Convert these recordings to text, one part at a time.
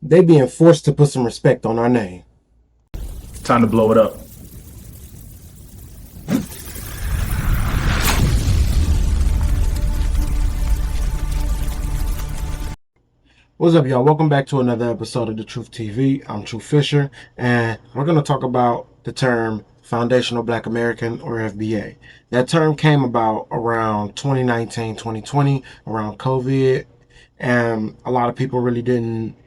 they being forced to put some respect on our name. Time to blow it up. What's up, y'all? Welcome back to another episode of The Truth TV. I'm Truth Fisher, and we're going to talk about the term Foundational Black American, or FBA. That term came about around 2019, 2020, around COVID, and a lot of people really didn't,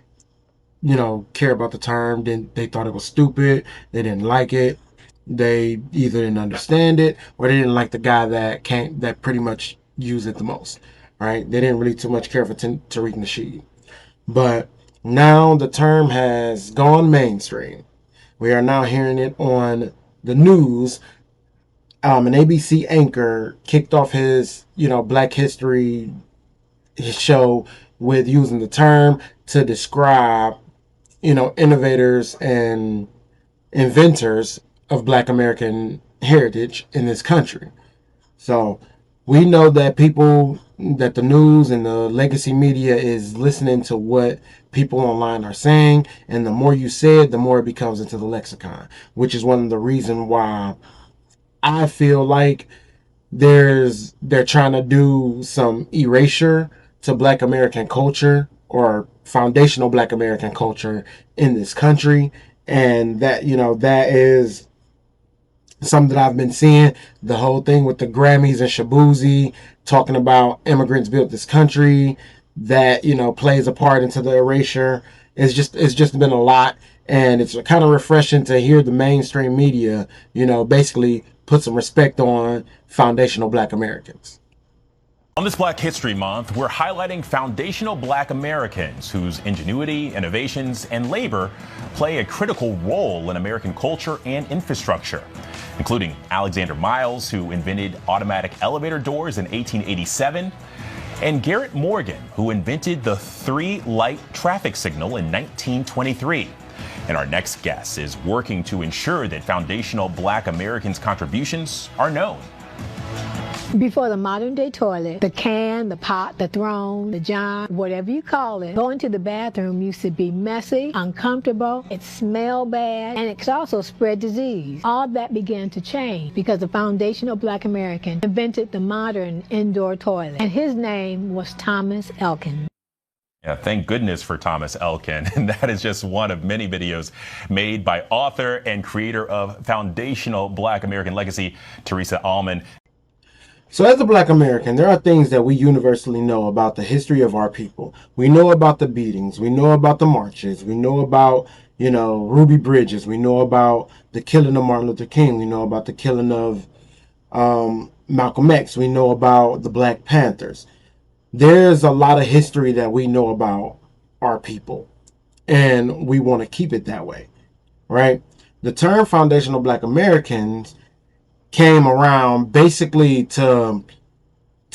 care about the term. They thought it was stupid. They didn't like it. They either didn't understand it, or they didn't like the guy that pretty much used it the most, right? They didn't really too much care for Tariq Nasheed. But now the term has gone mainstream. We are now hearing it on the news. An ABC anchor kicked off his, Black History show with using the term to describe, innovators and inventors of Black American heritage in this country. So we know that the news and the legacy media is listening to what people online are saying, and the more you say it, the more it becomes into the lexicon, which is one of the reasons why I feel like they're trying to do some erasure to Black American culture, or foundational Black American culture in this country. And that is something that I've been seeing. The whole thing with the Grammys and Shabuzi talking about immigrants built this country, that plays a part into the erasure. It's just been a lot, and it's kind of refreshing to hear the mainstream media basically put some respect on foundational Black Americans. On this Black History Month, we're highlighting foundational Black Americans whose ingenuity, innovations, and labor play a critical role in American culture and infrastructure, including Alexander Miles, who invented automatic elevator doors in 1887, and Garrett Morgan, who invented the three-light traffic signal in 1923. And our next guest is working to ensure that foundational Black Americans' contributions are known. Before the modern day toilet, the can, the pot, the throne, the john, whatever you call it, going to the bathroom used to be messy, uncomfortable, it smelled bad, and it could also spread disease. All that began to change because the foundational Black American invented the modern indoor toilet, and his name was Thomas Elkin. Yeah, thank goodness for Thomas Elkin. And that is just one of many videos made by author and creator of Foundational Black American Legacy, Teresa Allman. So as a Black American, there are things that we universally know about the history of our people. We know about the beatings. We know about the marches. We know about, Ruby Bridges. We know about the killing of Martin Luther King. We know about the killing of Malcolm X. We know about the Black Panthers. There's a lot of history that we know about our people, and we want to keep it that way, right? The term foundational Black Americans came around basically to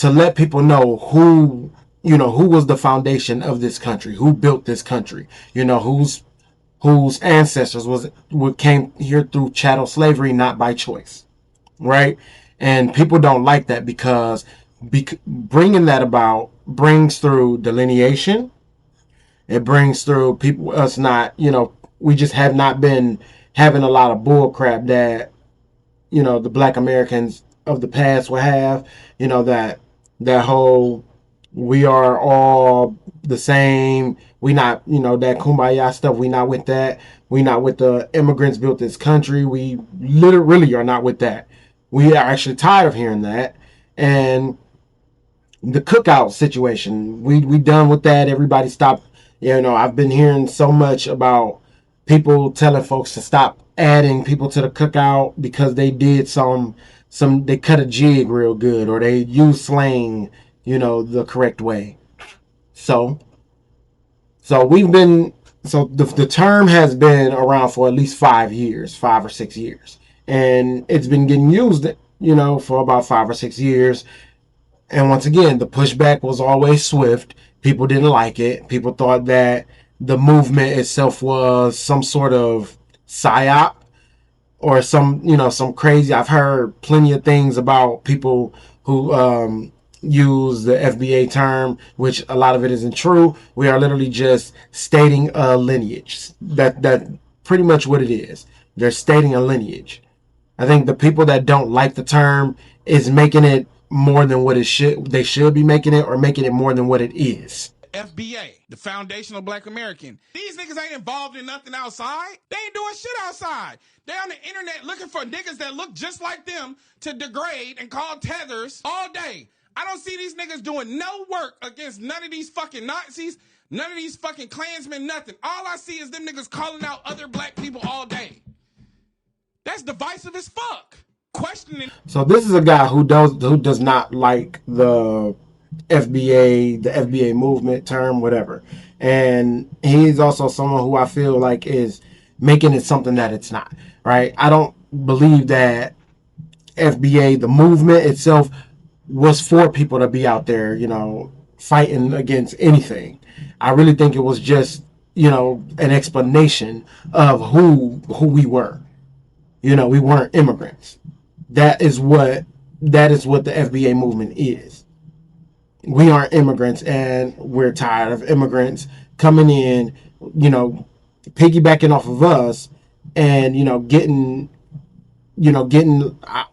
let people know who was the foundation of this country, who built this country, whose ancestors came here through chattel slavery, not by choice, right? And people don't like that because bringing that about brings through delineation. It brings through us not, we just have not been having a lot of bull crap that the Black Americans of the past will have, that whole, we are all the same. We not, that kumbaya stuff. We not with that. We not with the immigrants built this country. We literally are not with that. We are actually tired of hearing that. And the cookout situation, we done with that. Everybody stop. I've been hearing so much about people telling folks to stop adding people to the cookout because they did they cut a jig real good, or they use slang, the correct way. So the term has been around for at least 5 or 6 years, and it's been getting used, for about 5 or 6 years. And once again, the pushback was always swift. People didn't like it. People thought that the movement itself was some sort of psyop, or some crazy. I've heard plenty of things about people who use the FBA term, which a lot of it isn't true. We are literally just stating a lineage. That pretty much what it is. They're stating a lineage. I think the people that don't like the term is making it more than what it should. They should be making it, or making it more than what it is. FBA, the Foundational Black American. These niggas ain't involved in nothing outside. They ain't doing shit outside. They on the internet looking for niggas that look just like them to degrade and call tethers all day. I don't see these niggas doing no work against none of these fucking Nazis, none of these fucking Klansmen, nothing. All I see is them niggas calling out other black people all day. That's divisive as fuck. Questioning. So this is a guy who does not like the FBA movement term, whatever. And he's also someone who I feel like is making it something that it's not, right? I don't believe that FBA, the movement itself, was for people to be out there, fighting against anything. I really think it was just, an explanation of who we were. We weren't immigrants. That is what the FBA movement is. We aren't immigrants, and we're tired of immigrants coming in, piggybacking off of us, and getting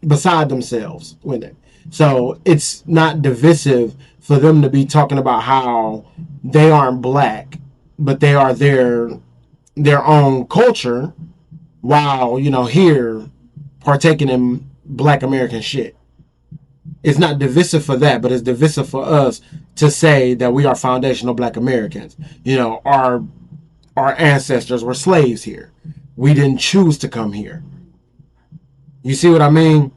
beside themselves with it. So it's not divisive for them to be talking about how they aren't black, but they are their own culture, while here partaking in Black American shit. It's not divisive for that, but it's divisive for us to say that we are foundational Black Americans. Our ancestors were slaves here. We didn't choose to come here. You see what I mean?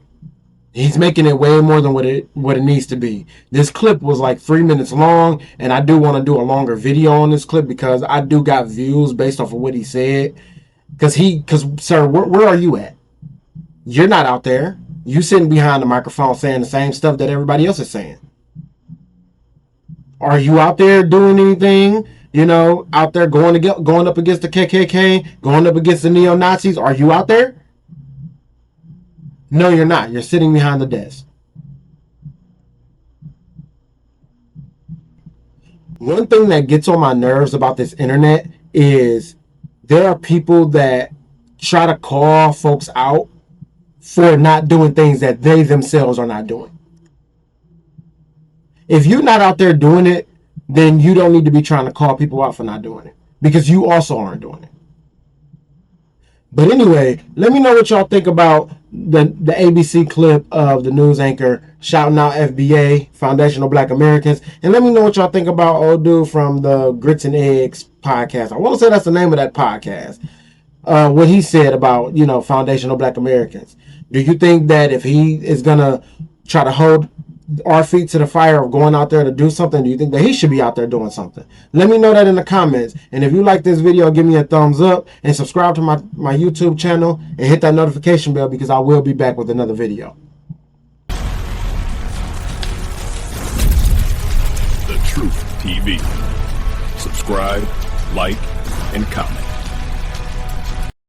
He's making it way more than what it needs to be. This clip was like 3 minutes long, and I do want to do a longer video on this clip because I do got views based off of what he said. Because sir, where are you at? You're not out there. You sitting behind the microphone saying the same stuff that everybody else is saying. Are you out there doing anything? Out there going up against the KKK, going up against the neo-Nazis? Are you out there? No, you're not. You're sitting behind the desk. One thing that gets on my nerves about this internet is there are people that try to call folks out for not doing things that they themselves are not doing. If you're not out there doing it, then you don't need to be trying to call people out for not doing it, because you also aren't doing it. But anyway, let me know what y'all think about the ABC clip of the news anchor shouting out FBA, Foundational Black Americans. And let me know what y'all think about old dude from the Grits and Eggs podcast. I want to say that's the name of that podcast. What he said about, Foundational Black Americans. Do you think that if he is going to try to hold our feet to the fire of going out there to do something, do you think that he should be out there doing something? Let me know that in the comments. And if you like this video, give me a thumbs up and subscribe to my YouTube channel and hit that notification bell, because I will be back with another video. The Truth TV. Subscribe, like, and comment.